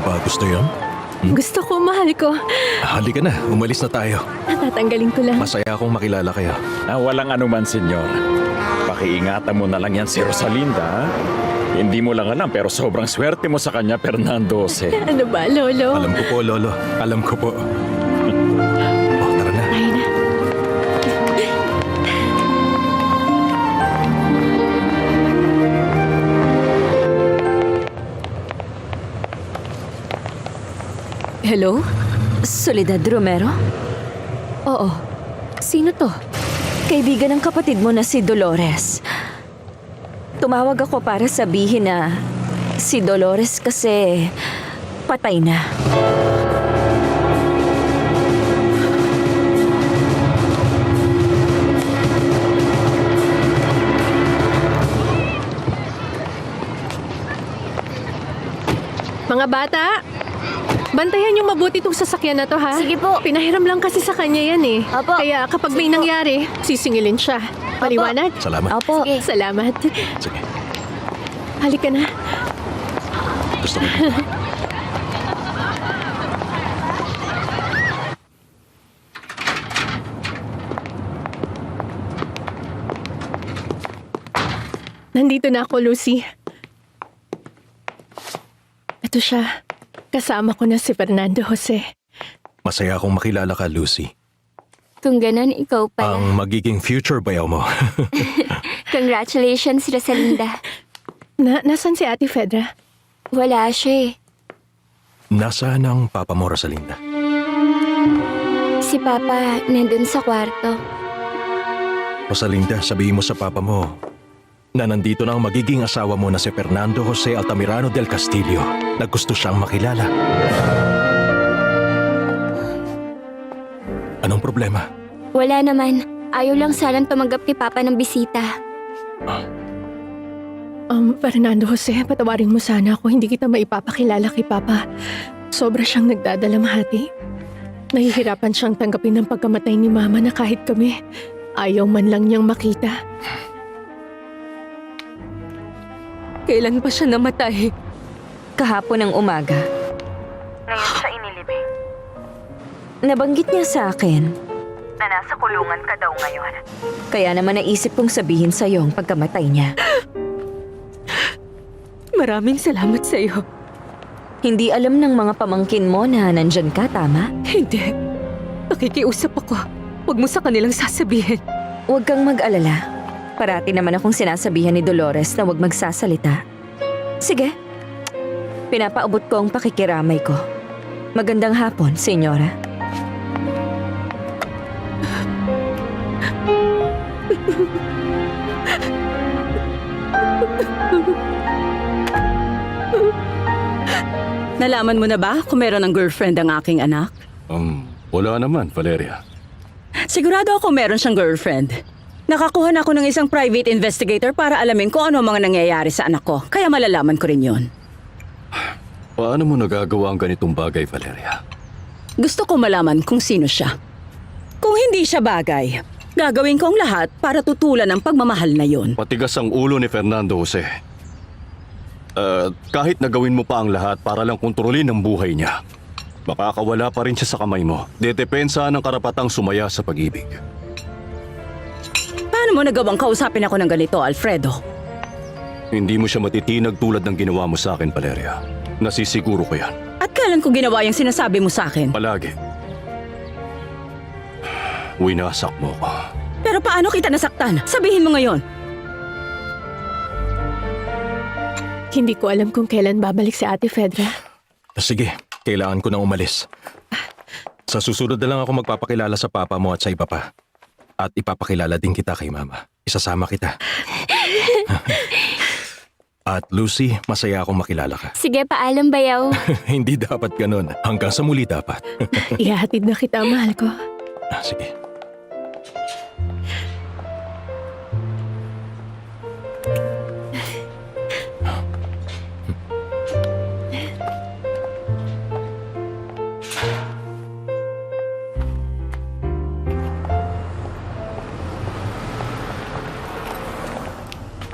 mo ba gusto yon? Gusto ko, mahal ko. Halika na, umalis na tayo. Tatanggalin ko lang. Masaya akong makilala kayo. Walang anuman, senyor. Pakiingatan mo na lang yan si Rosalinda, ha? Hindi mo lang alam pero sobrang swerte mo sa kanya, Fernando Jose. Ano ba, Lolo? Alam ko po, Lolo. Alam ko po. Oh, tara na. Ay na. Hello? Soledad Romero? Oo. Sino to? Kaibigan ng kapatid mo na si Dolores. Tumawag ako para sabihin na si Dolores kasi patay na. Mga bata, bantayan yung mabuti itong sasakyan na to, ha? Sige po. Pinahiram lang kasi sa kanya yan, eh. Opo. Kaya kapag may Sige po. nangyari, sisingilin siya. Paliwanag? Salamat. Opo. Sige. Salamat. Sige. Halika na. Gusto ko. Nandito na ako, Lucy. Ito siya. Kasama ko na si Fernando Jose. Masaya akong makilala ka, Lucy. Kung ganon, ikaw pala. Ang magiging future bayaw mo. Congratulations, Rosalinda. Nasaan si Ate Fedra? Wala siya eh. Nasaan ang papa mo, Rosalinda? Si Papa nandun sa kwarto. Rosalinda, sabihin mo sa papa mo na nandito na ang magiging asawa mo na si Fernando Jose Altamirano del Castillo na gusto siyang makilala. Anong problema? Wala naman. Ayaw lang sanang tumanggap ni Papa ng bisita. Fernando Jose, patawarin mo sana ako. Hindi kita maipapakilala kay Papa. Sobra siyang nagdadalamhati. Nahihirapan siyang tanggapin ng pagkamatay ni Mama na kahit kami, ayaw man lang niyang makita. Kailan pa siya namatay? Kahapon ng umaga. Ngayon siya inilibing. Nabanggit niya sa akin na nasa kulungan ka daw ngayon. Kaya naman naisip kong sabihin sa'yo ang pagkamatay niya. Maraming salamat sa'yo. Hindi alam ng mga pamangkin mo na nandyan ka, tama? Hindi. Nakikiusap ako. Huwag mo sa kanilang sasabihin. Huwag kang mag-alala. Parati naman akong sinasabihan ni Dolores na huwag magsasalita. Sige. Pinapaabot ko ang pakikiramay ko. Magandang hapon, senyora. Nalaman mo na ba kung meron ng girlfriend ang aking anak? Wala naman, Valeria. Sigurado ako meron siyang girlfriend. Nakakuha na ako ng isang private investigator para alamin kung ano ang mga nangyayari sa anak ko. Kaya malalaman ko rin yun. Paano mo nagagawa ang ganitong bagay, Valeria? Gusto ko malaman kung sino siya. Kung hindi siya bagay, gagawin ko ang lahat para tutulan ang pagmamahal na yun. Matigas ang ulo ni Fernando Jose. Kahit nagawin mo pa ang lahat para lang kontrolin ang buhay niya, makakawala pa rin siya sa kamay mo. Dedepensa ng karapatang sumaya sa pag-ibig. Paano mo nagawang kausapin ako ng ganito, Alfredo? Hindi mo siya matitinag tulad ng ginawa mo sa akin, Valeria. Nasisiguro ko yan. At kailan ko ginawa yung sinasabi mo sa akin? Palagi. Winasak mo ko. Pero paano kita nasaktan? Sabihin mo ngayon. Hindi ko alam kung kailan babalik si Ate Fedra. Sige, kailangan ko nang umalis. Sa susunod na lang ako magpapakilala sa papa mo at sa iba pa. At ipapakilala din kita kay Mama. Isasama kita. At Lucy, masaya akong makilala ka. Sige, paalam bayaw. Hindi dapat ganun. Hanggang sa muli dapat. Ihahatid na kita, mahal ko. Sige.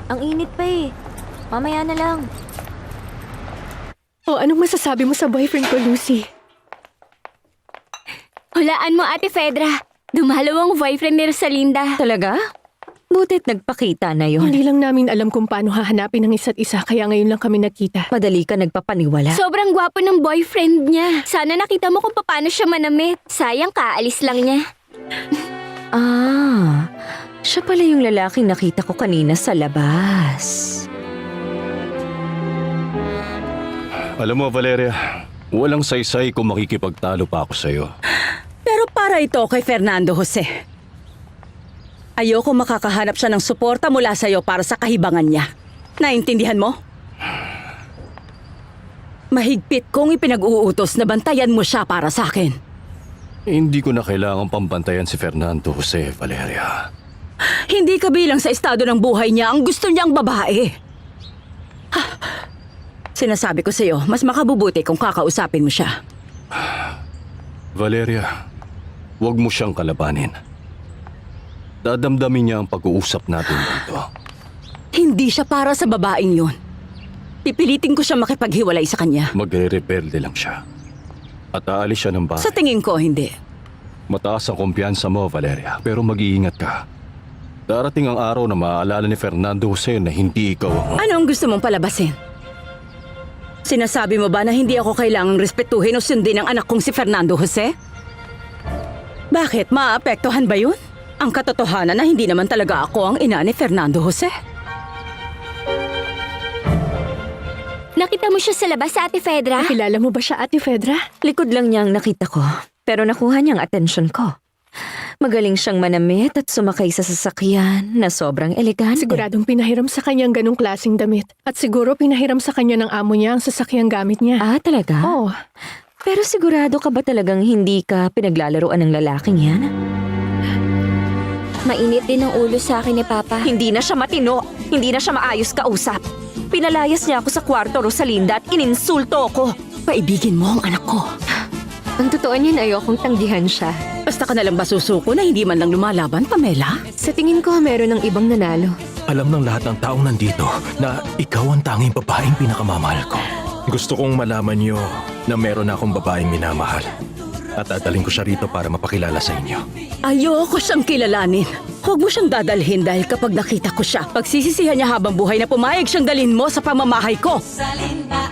Ang init pa eh. Mamaya na lang. O anong masasabi mo sa boyfriend ko, Lucy? Hulaan mo, Ate Fedra. Dumalaw ang boyfriend ni Rosalinda. Talaga? Butit nagpakita na yon. Hindi lang namin alam kung paano hahanapin ang isa't isa kaya ngayon lang kami nagkita. Madali ka nagpapaniwala. Sobrang gwapo ng boyfriend niya. Sana nakita mo kung paano siya manamit. Sayang kaalis lang niya. Siya pala yung lalaking nakita ko kanina sa labas. Alam mo, Valeria, walang saysay kung makikipagtalo pa ako sa'yo. Pero para ito kay Fernando Jose. Ayoko makakahanap siya ng suporta mula sa'yo para sa kahibangan niya. Naintindihan mo? Mahigpit kong ipinag-uutos na bantayan mo siya para sa akin. Hindi ko na kailangang pambantayan si Fernando Jose, Valeria. Hindi kabilang sa estado ng buhay niya ang gusto niyang babae. Sinasabi ko sa'yo, mas makabubuti kung kakausapin mo siya. Valeria, huwag mo siyang kalabanin. Dadamdamin niya ang pag-uusap natin dito. Hindi siya para sa babaeng yun. Pipilitin ko siya makipaghiwalay sa kanya. Magre-rebelde lang siya. At aalis siya ng bahay. Sa tingin ko, hindi. Mataas ang kumpiyansa mo, Valeria, pero mag-iingat ka. Darating ang araw na maaalala ni Fernando Jose na hindi ikaw ang... Ano ang gusto mong palabasin? Sinasabi mo ba na hindi ako kailangang respetuhin o sundin ang anak kong si Fernando Jose? Bakit? Maapektuhan ba yun? Ang katotohanan na hindi naman talaga ako ang ina ni Fernando Jose. Nakita mo siya sa labas, Ate Fedra? Kilala mo ba siya, Ate Fedra? Likod lang niya ang nakita ko, pero nakuha niyang atensyon ko. Magaling siyang manamit at sumakay sa sasakyan na sobrang elegante. Siguradong pinahiram sa kanyang ganong klaseng damit. At siguro pinahiram sa kanya ng amo niya ang sasakyang gamit niya. Ah, talaga? Oo. Pero sigurado ka ba talagang hindi ka pinaglalaroan ng lalaking yan? Mainit din ang ulo sa akin ni Papa. Hindi na siya matino. Hindi na siya maayos kausap. Pinalayas niya ako sa kwarto, Rosalinda, at ininsulto ako. Paibigin mo ang anak ko. Ang totoo niyan, ayokong tanggihan siya. Basta ka nalang basusuko na hindi man lang lumalaban, Pamela. Sa tingin ko, meron ng ibang nanalo. Alam ng lahat ng taong nandito na ikaw ang tanging babaeng pinakamamahal ko. Gusto kong malaman niyo na meron na akong babaeng minamahal. At dadaling ko siya rito para mapakilala sa inyo. Ayoko siyang kilalanin. Huwag mo siyang dadalhin dahil kapag nakita ko siya, pagsisisihan niya habang buhay na pumayag siyang dalhin mo sa pamamahay ko. Rosalinda